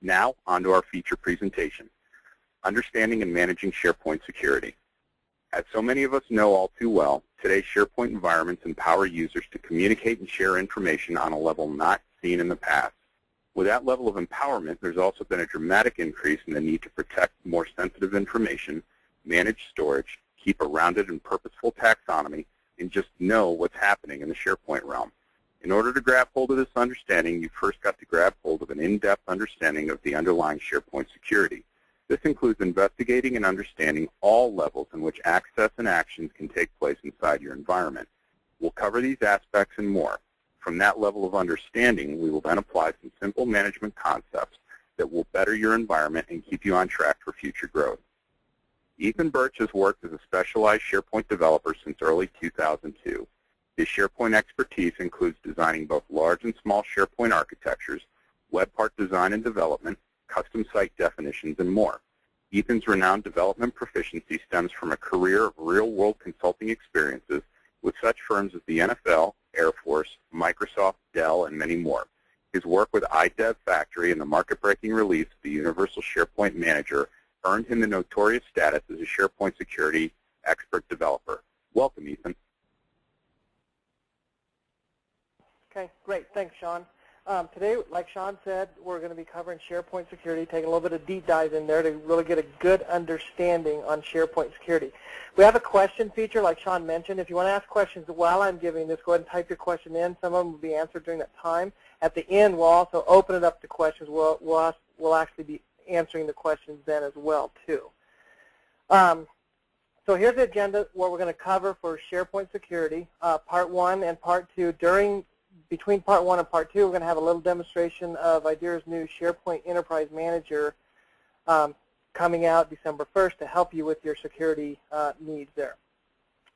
Now, on to our feature presentation, Understanding and Managing SharePoint Security. As so many of us know all too well, today's SharePoint environments empower users to communicate and share information on a level not seen in the past. With that level of empowerment, there's also been a dramatic increase in the need to protect more sensitive information, manage storage, keep a rounded and purposeful taxonomy, and just know what's happening in the SharePoint realm. In order to grab hold of this understanding, you first got to grab hold of an in-depth understanding of the underlying SharePoint security. This includes investigating and understanding all levels in which access and actions can take place inside your environment. We'll cover these aspects and more. From that level of understanding, we will then apply some simple management concepts that will better your environment and keep you on track for future growth. Ethan Birch has worked as a specialized SharePoint developer since early 2002. His SharePoint expertise includes designing both large and small SharePoint architectures, web part design and development, custom site definitions, and more. Ethan's renowned development proficiency stems from a career of real-world consulting experiences with such firms as the NFL, Air Force, Microsoft, Dell, and many more. His work with iDev Factory and the market-breaking release of the Universal SharePoint Manager earned him the notorious status as a SharePoint security expert developer. Welcome, Ethan. Okay, great. Thanks, Sean. Today, like Sean said, we're going to be covering SharePoint security, taking a little bit of deep dive in there to really get a good understanding on SharePoint security. We have a question feature, like Sean mentioned. If you want to ask questions while I'm giving this, go ahead and type your question in. Some of them will be answered during that time. At the end, we'll also open it up to questions. We'll actually be answering the questions then as well, too. So here's the agenda, what we're going to cover for SharePoint security, Part 1 and Part 2. Between Part 1 and Part 2, we're going to have a little demonstration of IDEA's new SharePoint Enterprise Manager coming out December 1st to help you with your security needs there.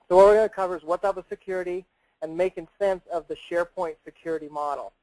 So what we're going to cover is what's up with security and making sense of the SharePoint security model.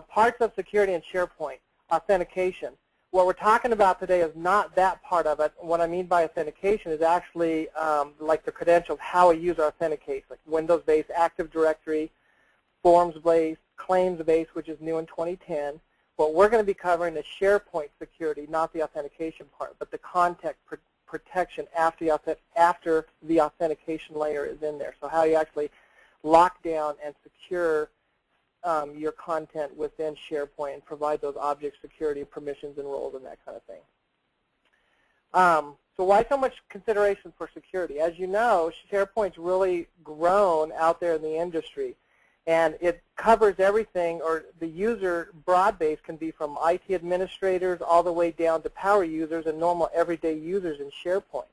Parts of security in SharePoint, authentication. What we're talking about today is not that part of it. What I mean by authentication is actually like the credentials, how a user authenticates, like Windows-based Active Directory, forms-based, claims-based, which is new in 2010. What we're going to be covering is SharePoint security, not the authentication part, but the context protection after the authentication layer is in there. So how you actually lock down and secure your content within SharePoint and provide those object security permissions and roles and that kind of thing. So why so much consideration for security? As you know, SharePoint's really grown out there in the industry. And it covers everything, or the user broad base can be from IT administrators all the way down to power users and normal everyday users in SharePoint.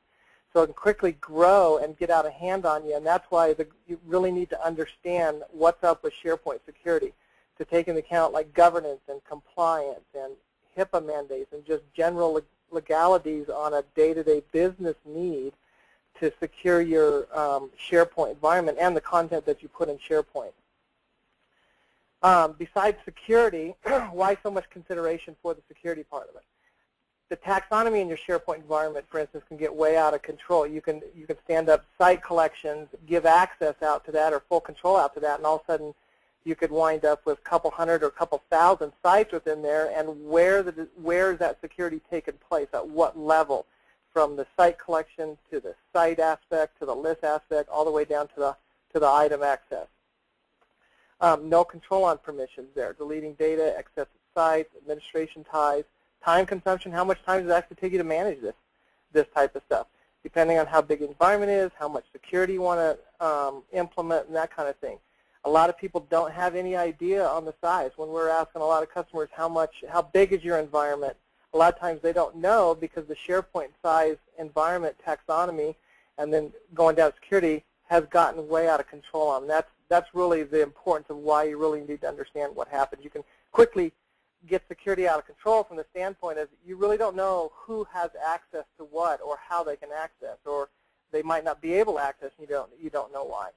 So it can quickly grow and get out of hand on you, and that's why you really need to understand what's up with SharePoint security to take into account like governance and compliance and HIPAA mandates and just general legalities on a day-to-day business need to secure your SharePoint environment and the content that you put in SharePoint. Besides security, why so much consideration for the security part of it? The taxonomy in your SharePoint environment, for instance, can get way out of control. You can stand up site collections, give access out to that or full control out to that, and all of a sudden you could wind up with a couple hundred or a couple thousand sites within there, and where is that security taking place, at what level, from the site collection to the site aspect to the list aspect, all the way down to the item access. No control on permissions there, deleting data, excessive sites, administration ties, time consumption, how much time does it actually take you to manage this type of stuff, depending on how big the environment is, how much security you want to implement, and that kind of thing. A lot of people don't have any idea on the size. When we're asking a lot of customers how big is your environment, a lot of times they don't know because the SharePoint size environment taxonomy and then going down to security has gotten way out of control on them. That's really the importance of why you really need to understand what happens. You can quickly get security out of control from the standpoint of you really don't know who has access to what or how they can access, or they might not be able to access and you don't know why.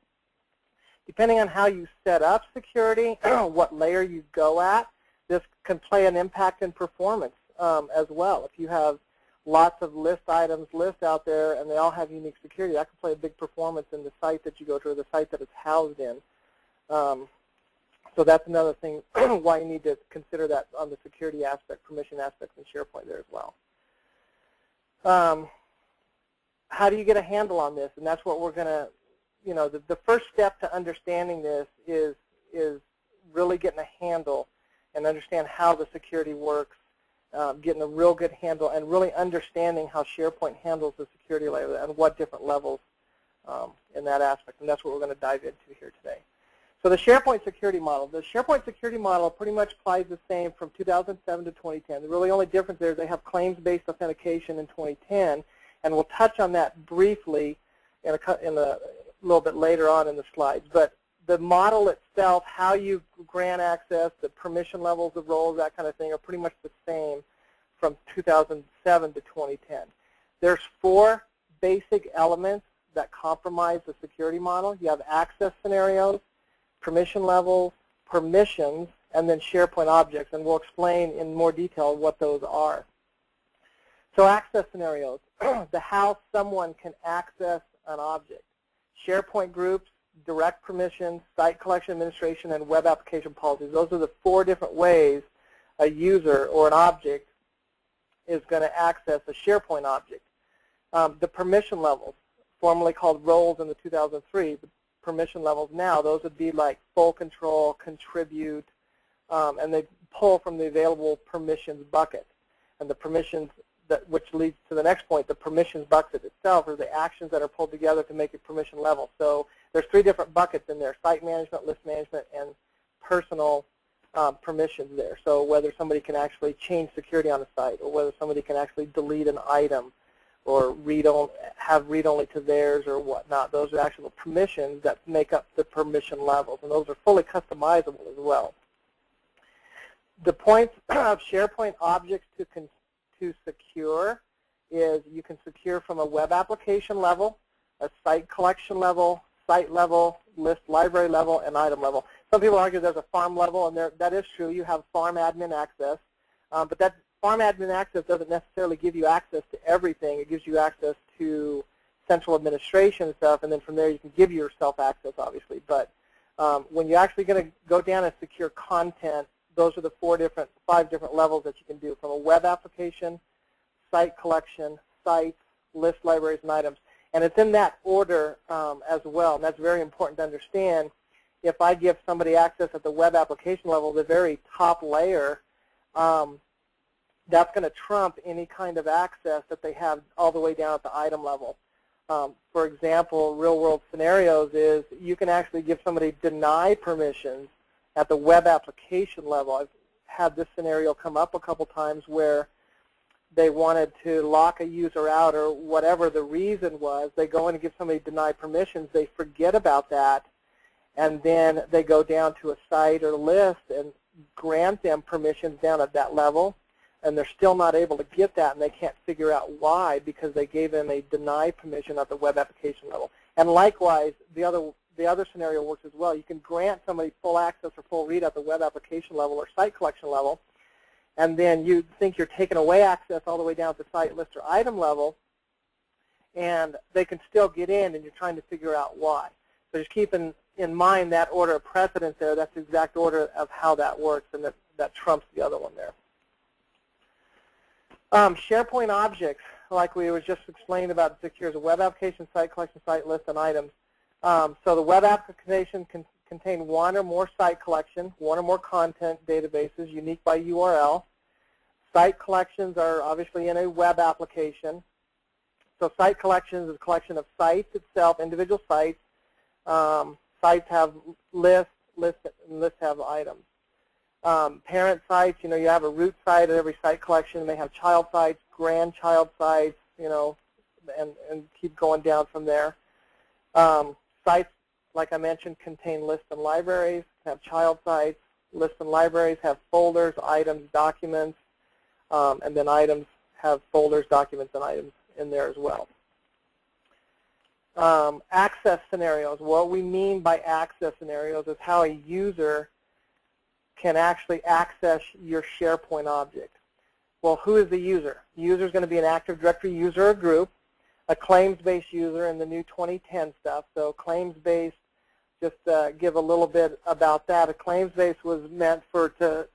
Depending on how you set up security, what layer you go at, this can play an impact in performance as well. If you have lots of lists out there, and they all have unique security, that can play a big performance in the site that you go to or the site that it's housed in. So that's another thing why you need to consider that on the security aspect, permission aspects in SharePoint there as well. How do you get a handle on this? And that's what we're going to, the first step to understanding this is really getting a handle and understand how the security works, getting a real good handle, and really understanding how SharePoint handles the security layer and what different levels in that aspect. And that's what we're going to dive into here today. So the SharePoint security model. The SharePoint security model pretty much applies the same from 2007 to 2010. The really only difference there is they have claims-based authentication in 2010, and we'll touch on that briefly in a little bit later on in the slides. But the model itself, how you grant access, the permission levels of roles, that kind of thing, are pretty much the same from 2007 to 2010. There's 4 basic elements that compromise the security model. You have access scenarios, permission levels, permissions, and then SharePoint objects, and we'll explain in more detail what those are. So access scenarios, how someone can access an object. SharePoint groups, direct permissions, site collection administration, and web application policies. Those are the 4 different ways a user or an object is going to access a SharePoint object. The permission levels, formerly called roles in the 2003, the permission levels now, those would be like full control, contribute, and they pull from the available permissions bucket. And the permissions, which leads to the next point, the permissions bucket itself are the actions that are pulled together to make it permission level. So there's 3 different buckets in there: site management, list management, and personal permissions there. So whether somebody can actually change security on a site, or whether somebody can actually delete an item, or have read-only to theirs or whatnot. Those are actual permissions that make up the permission levels, and those are fully customizable as well. The point of SharePoint objects to secure is you can secure from a web application level, a site collection level, site level, list library level, and item level. Some people argue there's a farm level, and that is true. You have farm admin access, but that farm admin access doesn't necessarily give you access to everything. It gives you access to central administration and stuff, and then from there you can give yourself access, obviously. But when you're actually going to go down and secure content, those are the 5 different levels that you can do, from a web application, site collection, sites, list, libraries, and items. And it's in that order as well, and that's very important to understand. If I give somebody access at the web application level, the very top layer, that's going to trump any kind of access that they have all the way down at the item level. For example, real-world scenarios is you can actually give somebody deny permissions at the web application level. I've had this scenario come up a couple times where they wanted to lock a user out, or whatever the reason was. They go in and give somebody deny permissions. They forget about that, and then they go down to a site or list and grant them permissions down at that level, and they're still not able to get that, and they can't figure out why, because they gave them a deny permission at the web application level. And likewise, the other scenario works as well. You can grant somebody full access or full read at the web application level or site collection level, and then you think you're taking away access all the way down to site, list, or item level, and they can still get in, and you're trying to figure out why. So just keep in mind that order of precedence there. That's the exact order of how that works, and that trumps the other one there. SharePoint objects, like we were just explaining about, secures a web application, site collection, site list, and items. So the web application can contain 1 or more site collection, 1 or more content databases unique by URL. Site collections are obviously in a web application. So site collections is a collection of sites itself, individual sites. Sites have lists, and lists have items. Parent sites, you have a root site at every site collection. They have child sites, grandchild sites, and keep going down from there. Sites, like I mentioned, contain lists and libraries, have child sites. Lists and libraries have folders, items, documents, and then items have folders, documents, and items in there as well. Access scenarios. What we mean by access scenarios is how a user can actually access your SharePoint object. Well, who is the user? The user is going to be an Active Directory user or group, a claims-based user in the new 2010 stuff. So claims-based just give a little bit about that. A claims base was meant to